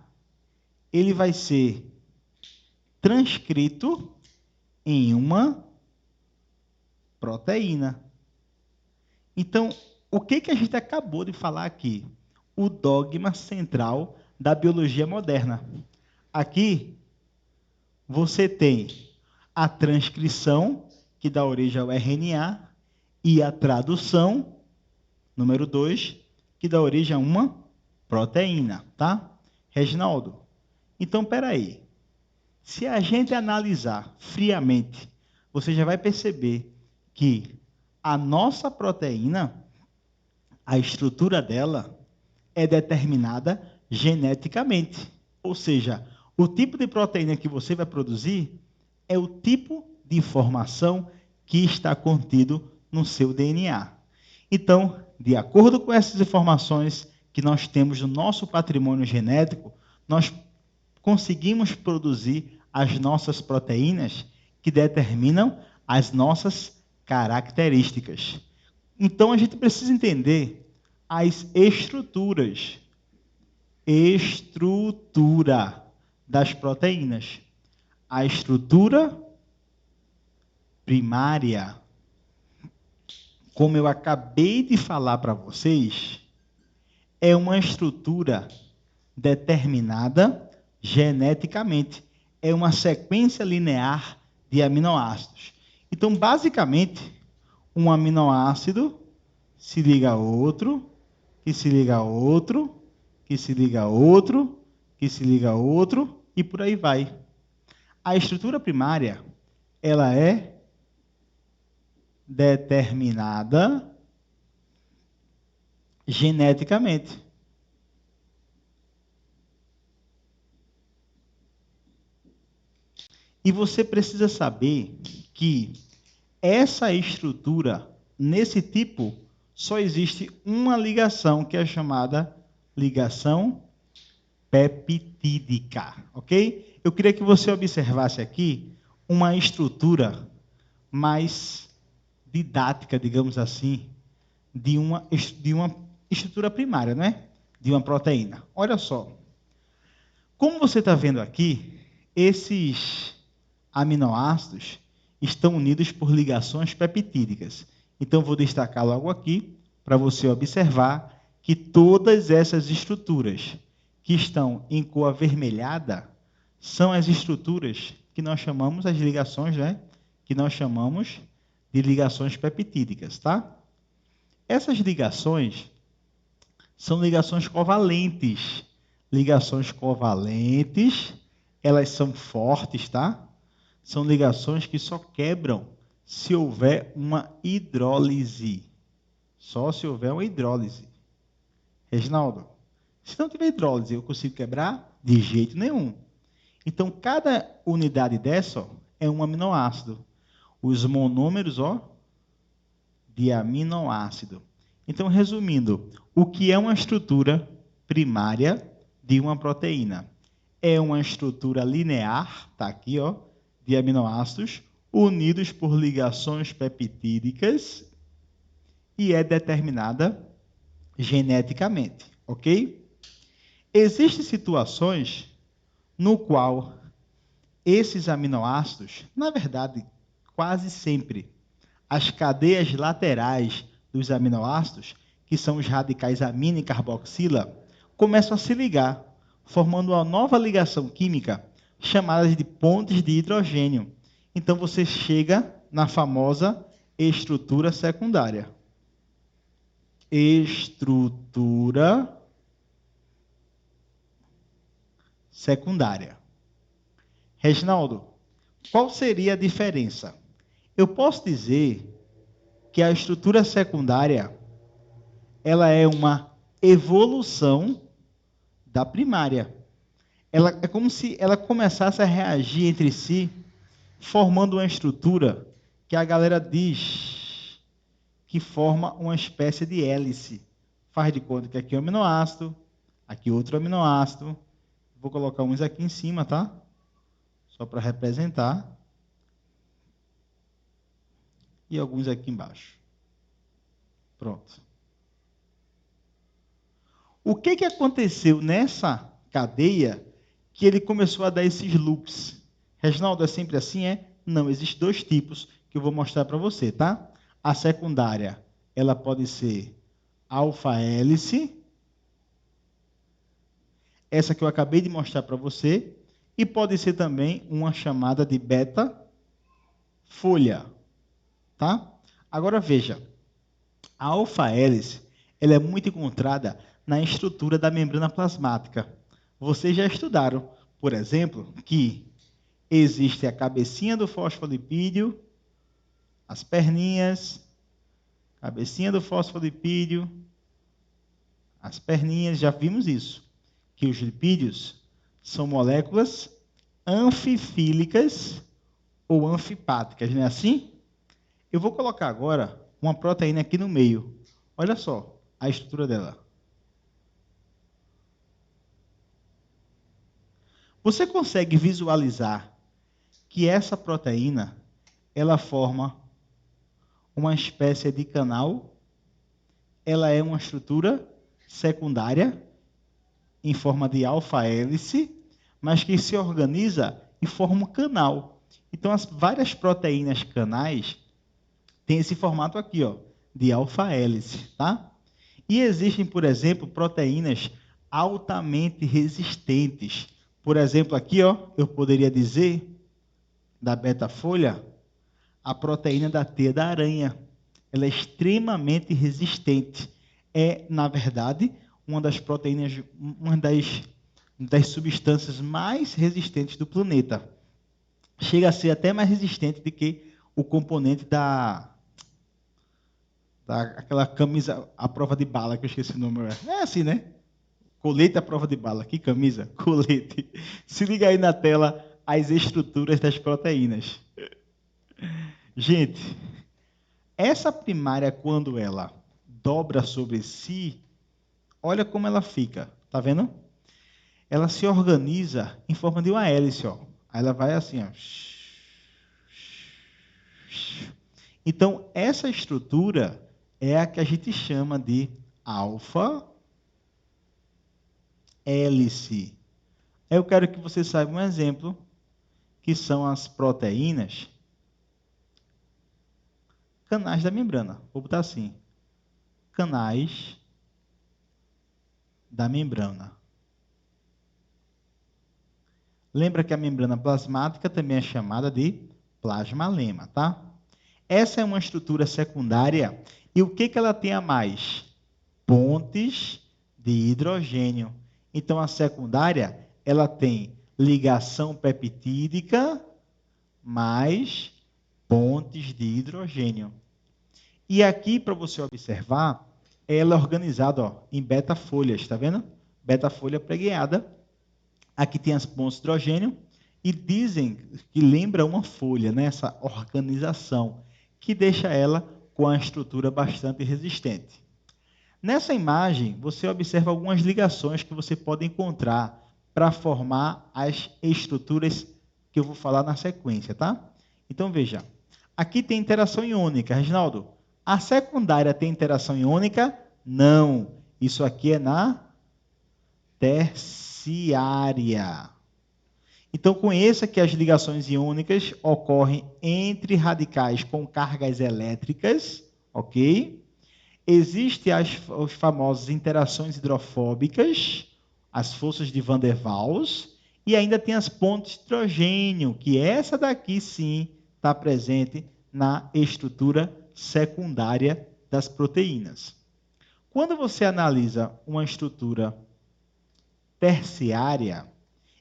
ele vai ser transcrito em uma proteína. Então, o que a gente acabou de falar aqui? O dogma central da biologia moderna. Aqui, você tem a transcrição, que dá origem ao RNA, e a tradução, número 2, que dá origem a uma proteína, tá? Reginaldo, então, espera aí. Se a gente analisar friamente, você já vai perceber que a nossa proteína, a estrutura dela, é determinada geneticamente. Ou seja, o tipo de proteína que você vai produzir é o tipo de informação que está contido no seu DNA. Então, de acordo com essas informações que nós temos no nosso patrimônio genético, nós conseguimos produzir as nossas proteínas que determinam as nossas características. Então, a gente precisa entender as estruturas. Estrutura das proteínas. A estrutura primária, como eu acabei de falar para vocês, é uma estrutura determinada geneticamente. É uma sequência linear de aminoácidos. Então, basicamente, um aminoácido se liga a outro, que se liga a outro, que se liga a outro, que se liga a outro, e por aí vai. A estrutura primária, ela é determinada geneticamente. E você precisa saber que essa estrutura, nesse tipo, só existe uma ligação, que é chamada ligação peptídica, ok? Eu queria que você observasse aqui uma estrutura mais didática, digamos assim, de uma estrutura primária, né? De uma proteína. Olha só. Como você está vendo aqui, esses aminoácidos estão unidos por ligações peptídicas. Então, vou destacar logo aqui, para você observar que todas essas estruturas que estão em cor avermelhada são as estruturas que nós chamamos, as ligações, né? Que nós chamamos de ligações peptídicas, tá? Essas ligações são ligações covalentes. Ligações covalentes, elas são fortes, tá? São ligações que só quebram se houver uma hidrólise. Só se houver uma hidrólise. Reginaldo, se não tiver hidrólise, eu consigo quebrar? De jeito nenhum. Então, cada unidade dessa é um aminoácido. Os monômeros, de aminoácido. Então, resumindo, o que é uma estrutura primária de uma proteína? É uma estrutura linear, tá aqui, de aminoácidos unidos por ligações peptídicas e é determinada geneticamente, ok? Existem situações no qual esses aminoácidos, na verdade, quase sempre, as cadeias laterais dos aminoácidos, que são os radicais amina e carboxila, começam a se ligar, formando uma nova ligação química chamada de pontes de hidrogênio. Então você chega na famosa estrutura secundária. Estrutura secundária. Reginaldo, qual seria a diferença? Eu posso dizer que a estrutura secundária ela é uma evolução da primária. Ela é como se ela começasse a reagir entre si, formando uma estrutura que a galera diz que forma uma espécie de hélice. Faz de conta que aqui é um aminoácido, aqui outro aminoácido. Vou colocar uns aqui em cima, tá? Só para representar. E alguns aqui embaixo. Pronto. O que aconteceu nessa cadeia que ele começou a dar esses loops? Reginaldo, é sempre assim, é? Não, existem dois tipos que eu vou mostrar para você, tá? A secundária, ela pode ser alfa-hélice, essa que eu acabei de mostrar para você, e pode ser também uma chamada de beta-folha, tá? Agora veja, a alfa-hélice, ela é muito encontrada na estrutura da membrana plasmática. Vocês já estudaram, por exemplo, que existe a cabecinha do fosfolipídio, as perninhas, cabecinha do fosfolipídio, as perninhas, já vimos isso, que os lipídios são moléculas anfifílicas ou anfipáticas, não é assim? Eu vou colocar agora uma proteína aqui no meio. Olha só a estrutura dela. Você consegue visualizar que essa proteína, ela forma uma espécie de canal? Ela é uma estrutura secundária em forma de alfa-hélice, mas que se organiza e forma um canal. Então, as várias proteínas canais têm esse formato aqui, ó, de alfa-hélice, tá? E existem, por exemplo, proteínas altamente resistentes. Por exemplo, aqui, ó, eu poderia dizer, da beta-folha, a proteína da teia da aranha. Ela é extremamente resistente. É, na verdade, uma das proteínas, uma das substâncias mais resistentes do planeta. Chega a ser até mais resistente do que o componente aquela camisa à prova de bala, que eu esqueci o nome. É assim, né? Colete à prova de bala. Que camisa? Colete. Se liga aí na tela as estruturas das proteínas. Gente, essa primária, quando ela dobra sobre si, olha como ela fica. Tá vendo? Ela se organiza em forma de uma hélice, ó. Aí ela vai assim, ó. Então, essa estrutura é a que a gente chama de alfa-hélice. Eu quero que você saiba um exemplo, que são as proteínas canais da membrana. Vou botar assim, canais da membrana. Lembra que a membrana plasmática também é chamada de plasmalema, tá? Essa é uma estrutura secundária. E o que ela tem a mais? Pontes de hidrogênio. Então, a secundária, ela tem ligação peptídica mais pontes de hidrogênio. E aqui, para você observar, ela é organizada ó, em beta-folhas, está vendo? Beta-folha pregueada. Aqui tem as pontes de hidrogênio e dizem que lembra uma folha, né? Essa organização, que deixa ela com a estrutura bastante resistente. Nessa imagem, você observa algumas ligações que você pode encontrar para formar as estruturas que eu vou falar na sequência, tá? Então, veja. Aqui tem interação iônica. Reginaldo, a secundária tem interação iônica? Não. Isso aqui é na terciária. Então, conheça que as ligações iônicas ocorrem entre radicais com cargas elétricas, ok? Existem as famosas interações hidrofóbicas, as forças de Van der Waals, e ainda tem as pontes de hidrogênio, que essa daqui sim está presente na estrutura secundária das proteínas. Quando você analisa uma estrutura terciária,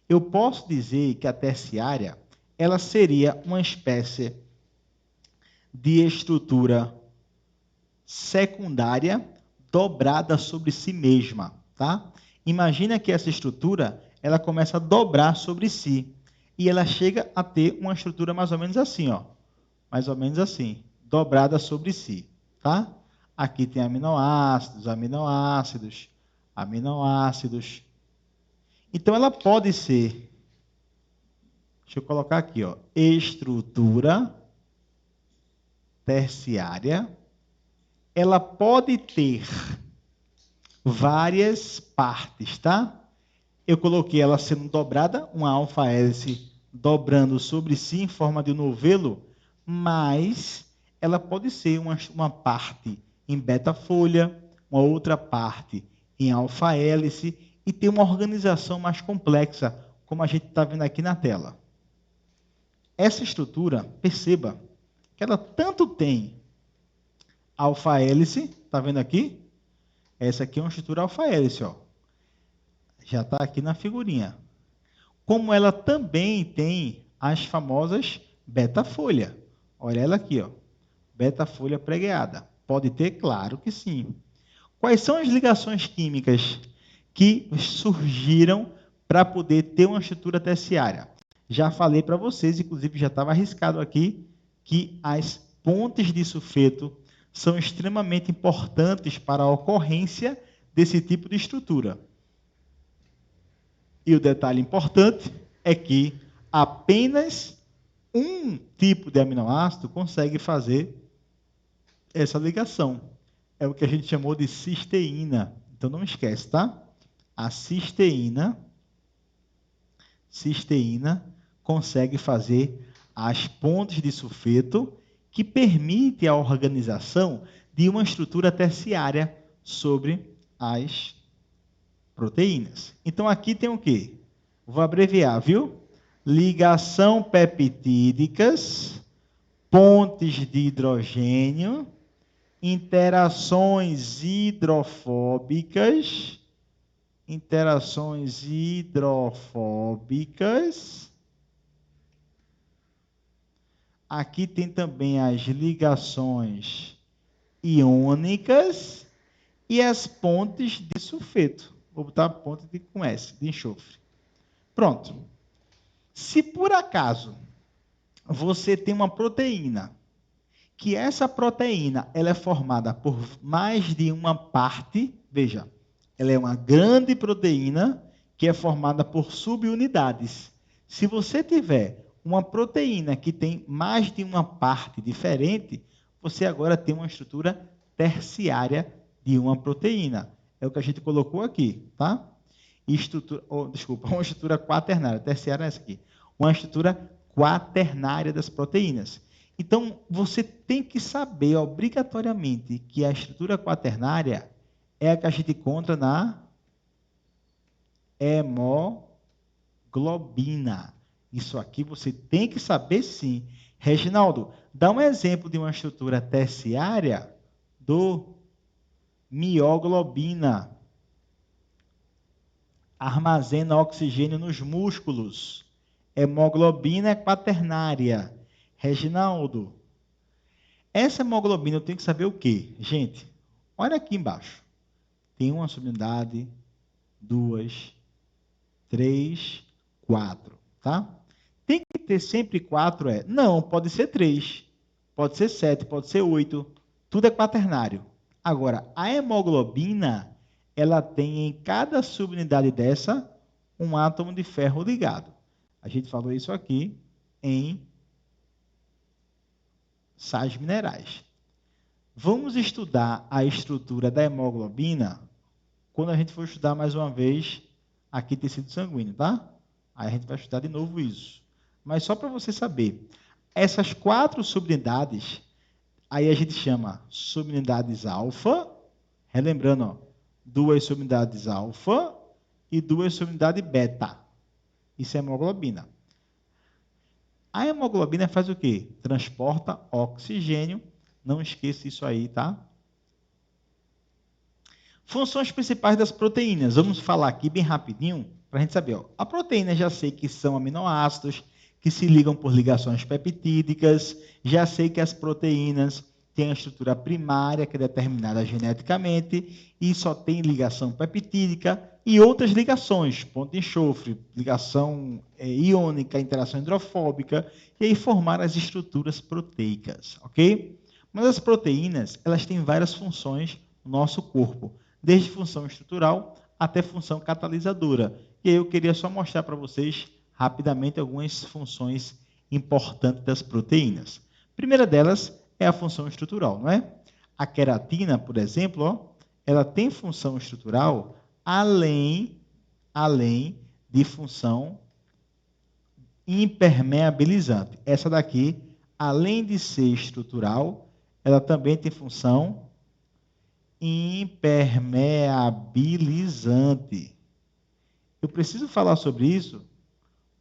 eu posso dizer que a terciária ela seria uma espécie de estrutura secundária dobrada sobre si mesma, tá? Imagina que essa estrutura, ela começa a dobrar sobre si e ela chega a ter uma estrutura mais ou menos assim, ó. Mais ou menos assim, dobrada sobre si, tá? Aqui tem aminoácidos, aminoácidos, aminoácidos. Então ela pode ser, deixa eu colocar aqui, ó, estrutura terciária. Ela pode ter várias partes, tá? Eu coloquei ela sendo dobrada, uma alfa-hélice dobrando sobre si em forma de novelo, mas ela pode ser uma parte em beta-folha, uma outra parte em alfa-hélice e ter uma organização mais complexa, como a gente está vendo aqui na tela. Essa estrutura, perceba, que ela tanto tem alfa-hélice, está vendo aqui? Essa aqui é uma estrutura alfa-hélice, ó. Já está aqui na figurinha. Como ela também tem as famosas beta-folha. Olha ela aqui, ó. Beta-folha pregueada. Pode ter? Claro que sim. Quais são as ligações químicas que surgiram para poder ter uma estrutura terciária? Já falei para vocês, inclusive já estava arriscado aqui, que as pontes de sulfeto são extremamente importantes para a ocorrência desse tipo de estrutura. E o detalhe importante é que apenas um tipo de aminoácido consegue fazer essa ligação. É o que a gente chamou de cisteína. Então não esquece, tá? A cisteína consegue fazer as pontes de sulfeto, que permite a organização de uma estrutura terciária sobre as proteínas. Então, aqui tem o quê? Vou abreviar, viu? Ligação peptídicas, pontes de hidrogênio, interações hidrofóbicas, Aqui tem também as ligações iônicas e as pontes de sulfeto. Vou botar a ponte com S, de enxofre. Pronto. Se por acaso você tem uma proteína, que essa proteína ela é formada por mais de uma parte, veja, ela é uma grande proteína que é formada por subunidades. Se você tiver uma proteína que tem mais de uma parte diferente, você agora tem uma estrutura terciária de uma proteína. É o que a gente colocou aqui, tá? Uma estrutura quaternária. Terciária é essa aqui. Uma estrutura quaternária das proteínas. Então, você tem que saber obrigatoriamente que a estrutura quaternária é a que a gente encontra na hemoglobina. Isso aqui você tem que saber sim. Reginaldo, dá um exemplo de uma estrutura terciária do mioglobina. Armazena oxigênio nos músculos. Hemoglobina é quaternária. Reginaldo, essa hemoglobina eu tenho que saber o quê? Gente, olha aqui embaixo. Tem uma subunidade, 2, 3, 4, tá? Tem que ter sempre 4, é? Não, pode ser 3, pode ser 7, pode ser 8, tudo é quaternário. Agora, a hemoglobina, ela tem em cada subunidade dessa um átomo de ferro ligado. A gente falou isso aqui em sais minerais. Vamos estudar a estrutura da hemoglobina quando a gente for estudar mais uma vez aqui tecido sanguíneo, tá? Aí a gente vai estudar de novo isso. Mas só para você saber, essas 4 subunidades, aí a gente chama subunidades alfa, relembrando, ó, 2 subunidades alfa e 2 subunidades beta. Isso é hemoglobina. A hemoglobina faz o quê? Transporta oxigênio. Não esqueça isso aí, tá? Funções principais das proteínas. Vamos falar aqui bem rapidinho, para a gente saber. Ó. A proteína já sei que são aminoácidos, que se ligam por ligações peptídicas. Já sei que as proteínas têm a estrutura primária, que é determinada geneticamente, e só tem ligação peptídica e outras ligações, ponto de enxofre, ligação iônica, interação hidrofóbica, e aí formar as estruturas proteicas, ok? Mas as proteínas, elas têm várias funções no nosso corpo, desde função estrutural até função catalisadora. E aí eu queria só mostrar para vocês, rapidamente, algumas funções importantes das proteínas. A primeira delas é a função estrutural, não é? A queratina, por exemplo, ó, ela tem função estrutural além de função impermeabilizante. Essa daqui, além de ser estrutural, ela também tem função impermeabilizante. Eu preciso falar sobre isso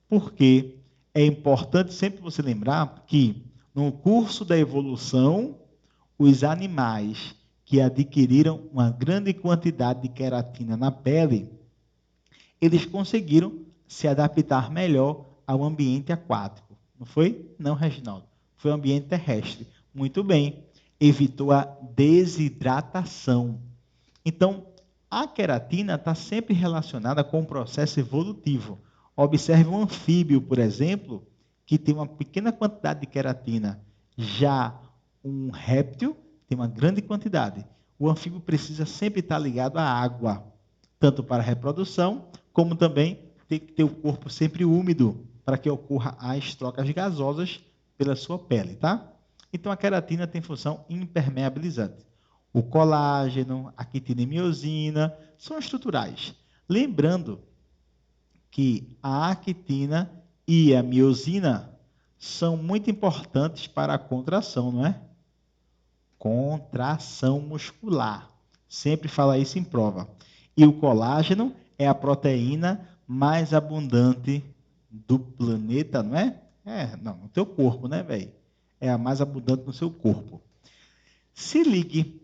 porque é importante sempre você lembrar que no curso da evolução, os animais que adquiriram uma grande quantidade de queratina na pele, eles conseguiram se adaptar melhor ao ambiente aquático. Não foi? Não, Reginaldo. Foi o ambiente terrestre. Muito bem. Evitou a desidratação. Então, a queratina está sempre relacionada com o processo evolutivo. Observe um anfíbio, por exemplo, que tem uma pequena quantidade de queratina. Já um réptil tem uma grande quantidade. O anfíbio precisa sempre estar ligado à água, tanto para a reprodução, como também tem que ter o corpo sempre úmido, para que ocorra as trocas gasosas pela sua pele, tá? Então, a queratina tem função impermeabilizante. O colágeno, a quitina e miosina são estruturais. Lembrando que a actina e a miosina são muito importantes para a contração, não é? Contração muscular. Sempre fala isso em prova. E o colágeno é a proteína mais abundante do planeta, não é? Não, no teu corpo, né, velho? É a mais abundante no seu corpo. Se ligue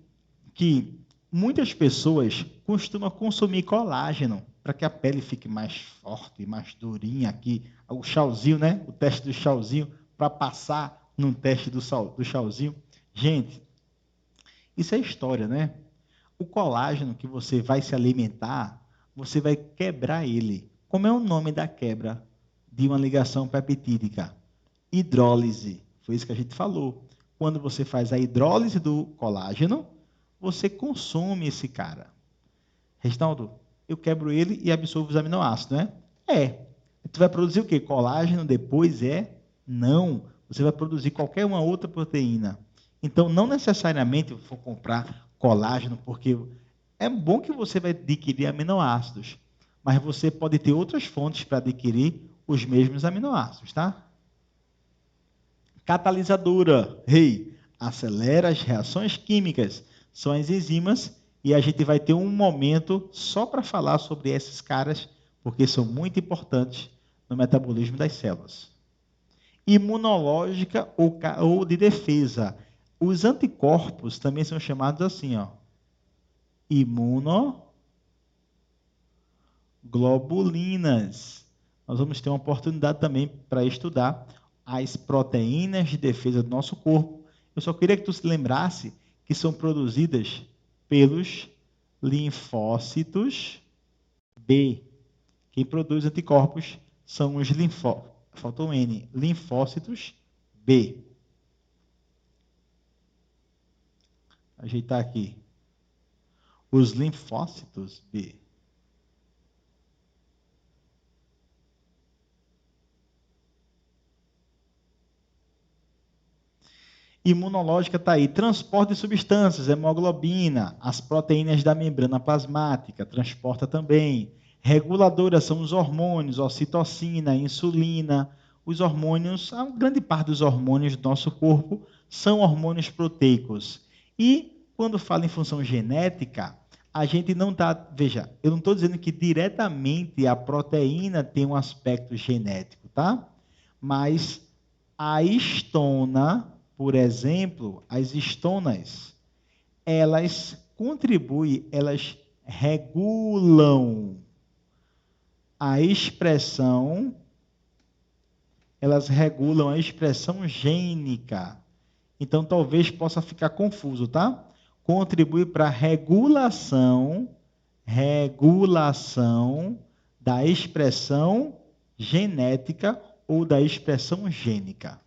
que muitas pessoas costumam consumir colágeno para que a pele fique mais forte, mais durinha aqui. O chauzinho, né? O teste do chauzinho, para passar no teste do chauzinho. Gente, isso é história, né? O colágeno que você vai se alimentar, você vai quebrar ele. Como é o nome da quebra de uma ligação peptídica? Hidrólise. Foi isso que a gente falou. Quando você faz a hidrólise do colágeno, você consome esse cara. Reginaldo, eu quebro ele e absorvo os aminoácidos, né? Tu vai produzir o quê? Colágeno depois? Não. Você vai produzir qualquer uma outra proteína. Então, não necessariamente eu vou comprar colágeno, porque é bom que você vai adquirir aminoácidos, mas você pode ter outras fontes para adquirir os mesmos aminoácidos, tá? Catalisadora, acelera as reações químicas, são as enzimas, e a gente vai ter um momento só para falar sobre esses caras, porque são muito importantes no metabolismo das células. Imunológica ou de defesa. Os anticorpos também são chamados assim, ó, imunoglobulinas. Nós vamos ter uma oportunidade também para estudar as proteínas de defesa do nosso corpo. Eu só queria que tu se lembrasse que são produzidas pelos linfócitos B. Quem produz anticorpos são os faltou N, linfócitos B. Ajeitar aqui. Os linfócitos B. Imunológica está aí. Transporte de substâncias, hemoglobina, as proteínas da membrana plasmática, transporta também. Reguladoras são os hormônios, ocitocina, insulina. Os hormônios, a grande parte dos hormônios do nosso corpo são hormônios proteicos. E quando fala em função genética, a gente não está... Veja, eu não estou dizendo que diretamente a proteína tem um aspecto genético, tá? Mas a histona, por exemplo, as histonas, elas contribuem, elas regulam a expressão, elas regulam a expressão gênica. Então, talvez possa ficar confuso, tá? Contribui para a regulação da expressão genética ou da expressão gênica.